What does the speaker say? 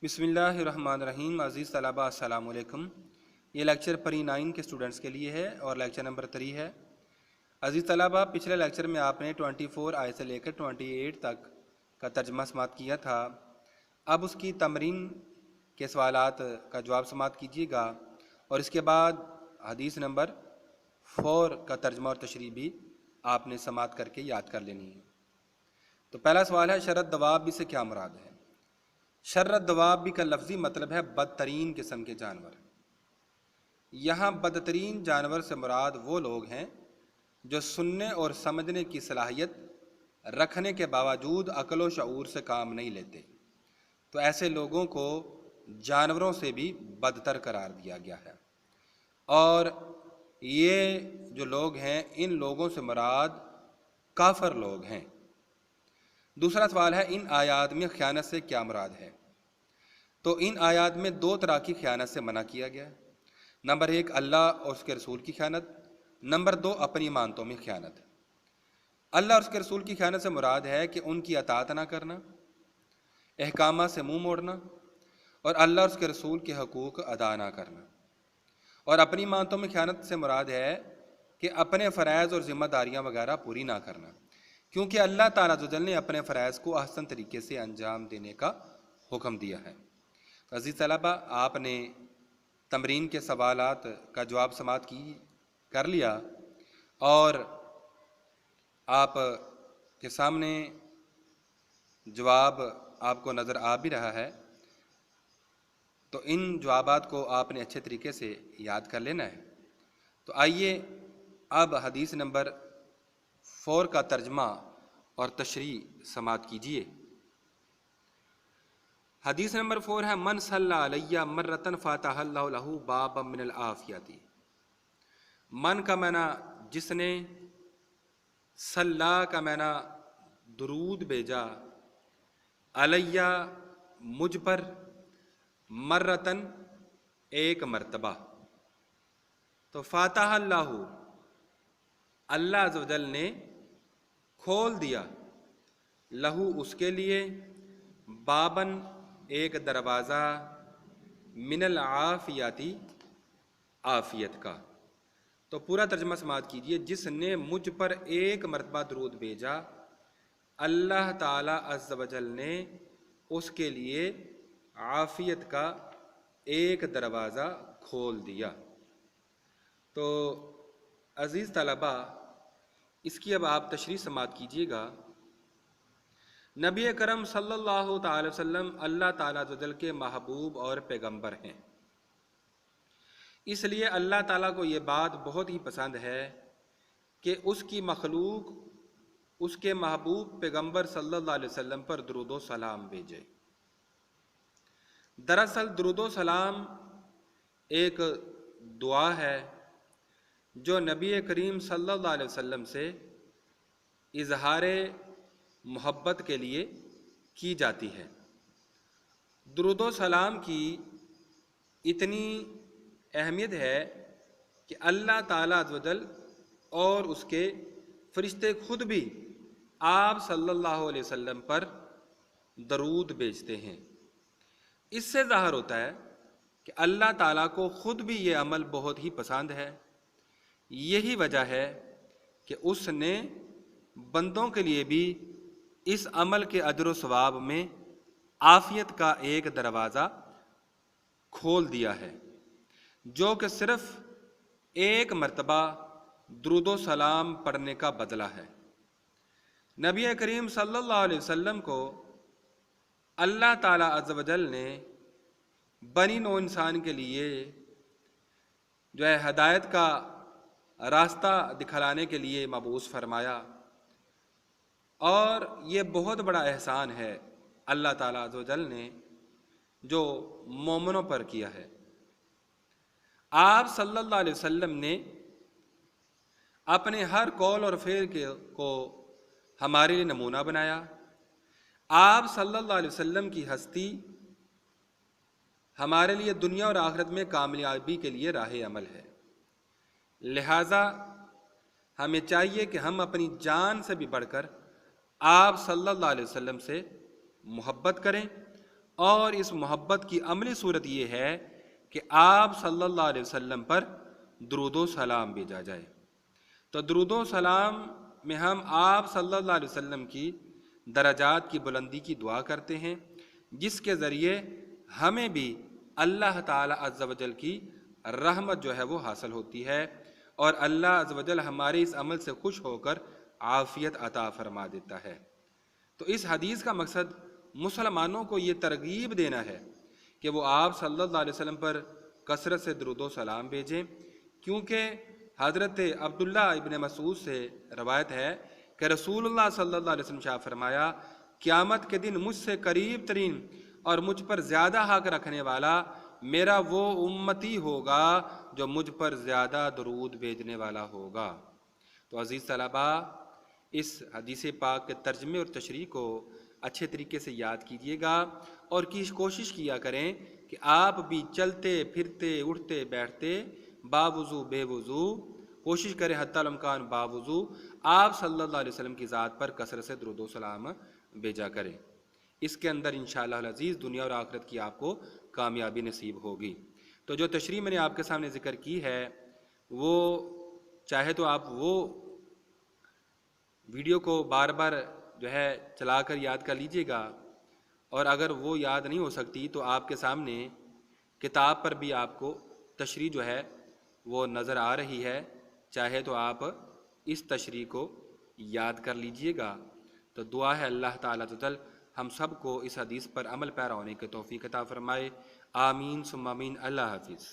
بسم اللہ الرحمن الرحیم۔ عزیز طلبہ السلام علیکم۔ یہ لیکچر پری 9 کے سٹوڈنٹس کے لیے ہے اور لیکچر نمبر 3 ہے۔ عزیز طلبہ، پچھلے لیکچر میں آپ نے 24 آیت سے لے کر 28 تک کا ترجمہ سماعت کیا تھا۔ اب اس کی تمرین کے سوالات کا جواب سماعت کیجیے گا اور اس کے بعد حدیث نمبر 4 کا ترجمہ اور تشریح بھی آپ نے سماعت کر کے یاد کر لینی ہے۔ تو پہلا سوال ہے، شرط دواب سے کیا مراد ہے؟ شرط دواب کا لفظی مطلب ہے بدترین قسم کے جانور۔ یہاں بدترین جانور سے مراد وہ لوگ ہیں جو سننے اور سمجھنے کی صلاحیت رکھنے کے باوجود عقل و شعور سے کام نہیں لیتے، تو ایسے لوگوں کو جانوروں سے بھی بدتر قرار دیا گیا ہے۔ اور یہ جو لوگ ہیں، ان لوگوں سے مراد کافر لوگ ہیں۔ دوسرا سوال ہے، ان آیات میں خیانت سے کیا مراد ہے؟ تو ان آیات میں 2 طرح کی خیانت سے منع کیا گیا ہے۔ نمبر 1 اللہ اور اس کے رسول کی خیانت، نمبر 2 اپنی امانتوں میں خیانت۔ اللہ اور اس کے رسول کی خیانت سے مراد ہے کہ ان کی اطاعت نہ کرنا، احکامات سے منہ موڑنا اور اللہ اور اس کے رسول کے حقوق ادا نہ کرنا۔ اور اپنی امانتوں میں خیانت سے مراد ہے کہ اپنے فرائض اور ذمہ داریاں وغیرہ پوری نہ کرنا، کیونکہ اللہ تعالیٰ عز و جل نے اپنے فرائض کو احسن طریقے سے انجام دینے کا حکم دیا ہے۔ عزیز طلبہ، آپ نے تمرین کے سوالات کا جواب سماعت کر لیا اور آپ کے سامنے جواب آپ کو نظر آ بھی رہا ہے، تو ان جوابات کو آپ نے اچھے طریقے سے یاد کر لینا ہے۔ تو آئیے اب حدیث نمبر 4 کا ترجمہ اور تشریح سماعت کیجیے۔ حدیث نمبر 4 ہے، من صلی علیہ مرتن فاتح اللہ لہ بابا من العافیتی۔ من کا معنی جس نے، صلی کا معنی درود بھیجا، علیہ مجھ پر، مرتن ایک مرتبہ۔ تو فاتح اللہ، اللہ عز و جل نے کھول دیا، لہو اس کے لیے، بابن ایک دروازہ، من العافیتی عافیت کا۔ تو پورا ترجمہ سماعت کیجیے، جس نے مجھ پر ایک مرتبہ درود بھیجا، اللہ تعالیٰ عز و جل نے اس کے لیے عافیت کا ایک دروازہ کھول دیا۔ تو عزیز طلبہ، اس کی اب آپ تشریح سماعت کیجیے گا۔ نبی کرم صلی اللہ تعالی وسلم اللہ تعالیٰ عز و جل کے محبوب اور پیغمبر ہیں، اس لیے اللہ تعالیٰ کو یہ بات بہت ہی پسند ہے کہ اس کی مخلوق اس کے محبوب پیغمبر صلی اللہ علیہ وسلم پر درود و سلام بھیجے۔ دراصل درود و سلام ایک دعا ہے جو نبی کریم صلی اللہ علیہ وسلم سے اظہار محبت کے لیے کی جاتی ہے۔ درود و سلام کی اتنی اہمیت ہے کہ اللہ تعالیٰ عز و جل اور اس کے فرشتے خود بھی آپ صلی اللہ علیہ وسلم پر درود بھیجتے ہیں۔ اس سے ظاہر ہوتا ہے کہ اللہ تعالیٰ کو خود بھی یہ عمل بہت ہی پسند ہے۔ یہی وجہ ہے کہ اس نے بندوں کے لیے بھی اس عمل کے اجر و ثواب میں عافیت کا ایک دروازہ کھول دیا ہے، جو کہ صرف ایک مرتبہ درود و سلام پڑھنے کا بدلہ ہے۔ نبی کریم صلی اللہ علیہ وسلم کو اللہ تعالیٰ عز و جل نے بنی نوع انسان کے لیے جو ہے ہدایت کا راستہ دکھلانے کے لیے مبعوث فرمایا، اور یہ بہت بڑا احسان ہے اللہ تعالیٰ عز و جل نے جو مومنوں پر کیا ہے۔ آپ صلی اللہ علیہ وسلم نے اپنے ہر قول اور فعل کو ہمارے لیے نمونہ بنایا۔ آپ صلی اللہ علیہ وسلم کی ہستی ہمارے لیے دنیا اور آخرت میں کامیابی کے لیے راہ عمل ہے۔ لہٰذا ہمیں چاہیے کہ ہم اپنی جان سے بھی بڑھ کر آپ صلی اللہ علیہ وسلم سے محبت کریں اور اس محبت کی عملی صورت یہ ہے کہ آپ صلی اللہ علیہ وسلم پر درود و سلام بھیجا جائے۔ تو درود و سلام میں ہم آپ صلی اللہ علیہ وسلم کی درجات کی بلندی کی دعا کرتے ہیں، جس کے ذریعے ہمیں بھی اللہ تعالی عز و جل کی رحمت جو ہے وہ حاصل ہوتی ہے، اور اللہ عز و جل ہمارے اس عمل سے خوش ہو کر عافیت عطا فرما دیتا ہے۔ تو اس حدیث کا مقصد مسلمانوں کو یہ ترغیب دینا ہے کہ وہ آپ صلی اللہ علیہ وسلم پر کثرت سے درود و سلام بھیجیں، کیونکہ حضرت عبداللہ ابن مسعود سے روایت ہے کہ رسول اللہ صلی اللہ علیہ وسلم شاہ فرمایا، قیامت کے دن مجھ سے قریب ترین اور مجھ پر زیادہ حق رکھنے والا میرا وہ امتی ہوگا جو مجھ پر زیادہ درود بھیجنے والا ہوگا۔ تو عزیز طلباء، اس حدیث پاک کے ترجمے اور تشریح کو اچھے طریقے سے یاد کیجیے گا، اور کوشش کیا کریں کہ آپ بھی چلتے پھرتے اٹھتے بیٹھتے باوضو بے وضو کوشش کریں حتی الامکان باوضو آپ صلی اللہ علیہ وسلم کی ذات پر کثرت سے درود و سلام بھیجا کریں۔ اس کے اندر انشاءاللہ العزیز دنیا اور آخرت کی آپ کو کامیابی نصیب ہوگی۔ تو جو تشریح میں نے آپ کے سامنے ذکر کی ہے، وہ چاہے تو آپ وہ ویڈیو کو بار بار جو ہے چلا کر یاد کر لیجئے گا، اور اگر وہ یاد نہیں ہو سکتی تو آپ کے سامنے کتاب پر بھی آپ کو تشریح جو ہے وہ نظر آ رہی ہے، چاہے تو آپ اس تشریح کو یاد کر لیجئے گا۔ تو دعا ہے اللہ تعالیٰ تعالی ہم سب کو اس حدیث پر عمل پیرا ہونے کی توفیق عطا فرمائے۔ آمین ثم آمین۔ اللہ حافظ۔